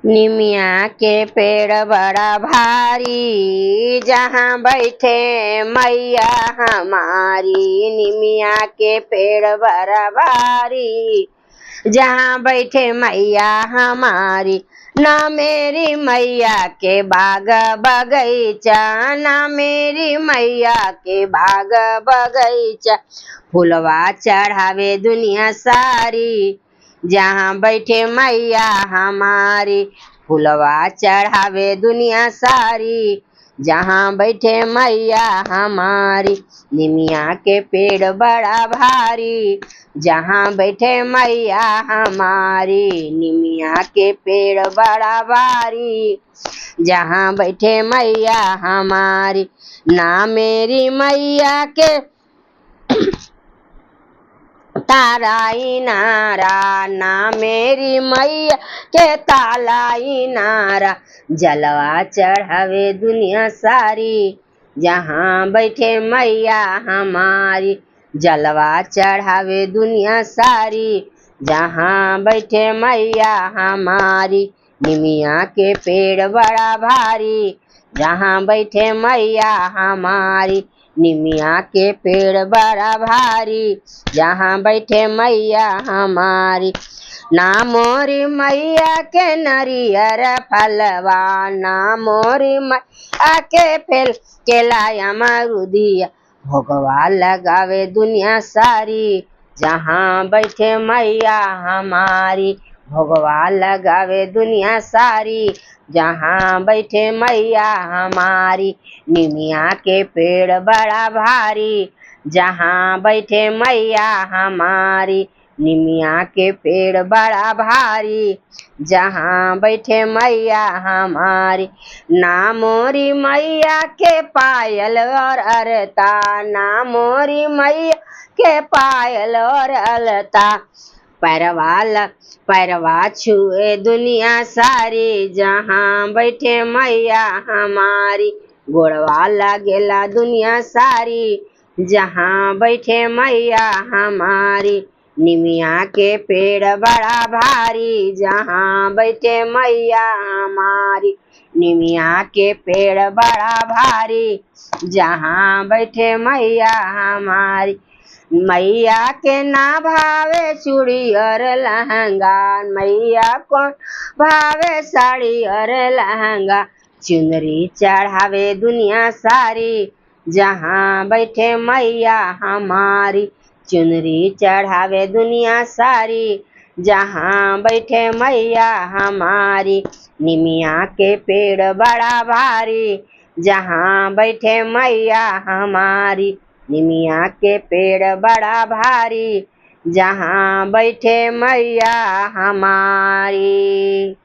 निमिया के पेड़ बड़ा भारी, जहाँ बैठे मैया हमारी। निमिया के पेड़ बड़ा भारी, जहाँ बैठे मैया हमारी। ना मेरी मैया के बाग बगीचा, ना मेरी मैया के बाग बगीचा। फुलवा चढ़ावे दुनिया सारी, जहाँ बैठे मैया हमारी। फुलवा चढ़ावे दुनिया सारी, जहाँ बैठे मैया हमारी। निमिया के पेड़ बड़ा भारी, जहाँ बैठे मैया हमारी। निमिया के पेड़ बड़ा भारी, जहाँ बैठे मैया हमारी। ना मेरी मैया के ताराई नारा, ना मेरी मैया के तालाई नारा। जलवा चढ़ावे दुनिया सारी, जहाँ बैठे मैया हमारी। जलवा चढ़ावे दुनिया सारी, जहाँ बैठे मैया हमारी। निमिया के पेड़ बड़ा भारी, जहाँ बैठे मैया हमारी। निमिया के पेड़ बड़ा भारी, जहाँ बैठे मैया हमारी। ना मोरी मैया के नरियर फलवा, ना मोरी मैया के फेल के लाया मरुदिया। भोगवा लगावे दुनिया सारी, जहाँ बैठे मैया हमारी। भोगवा लगावे दुनिया सारी, जहाँ बैठे मैया हमारी। निमिया के पेड़ बड़ा भारी, जहाँ बैठे मैया हमारी। निमिया के पेड़ बड़ा भारी, जहाँ बैठे मैया हमारी। ना मोरी मैया के पायल और अलता, ना मोरी मैया के पायल और अलता। पैरवा छुए दुनिया सारी, जहाँ बैठे मैया हमारी। गोड़वा लागेला दुनिया सारी, जहाँ बैठे मैया हमारी। निमिया के पेड़ बड़ा भारी, जहाँ बैठे मैया हमारी। निमिया के पेड़ बड़ा भारी, जहाँ बैठे मैया हमारी। मैया के ना भावे चूड़ी और लहंगा, मैया को भावे साड़ी और लहंगा। चुनरी चढ़ावे दुनिया सारी, जहाँ बैठे मैया हमारी। चुनरी चढ़ावे दुनिया सारी, जहाँ बैठे मैया हमारी। निमिया के पेड़ बड़ा भारी, जहाँ बैठे मैया हमारी। निमिया के पेड़ बड़ा भारी, जहाँ बैठे मैया हमारी।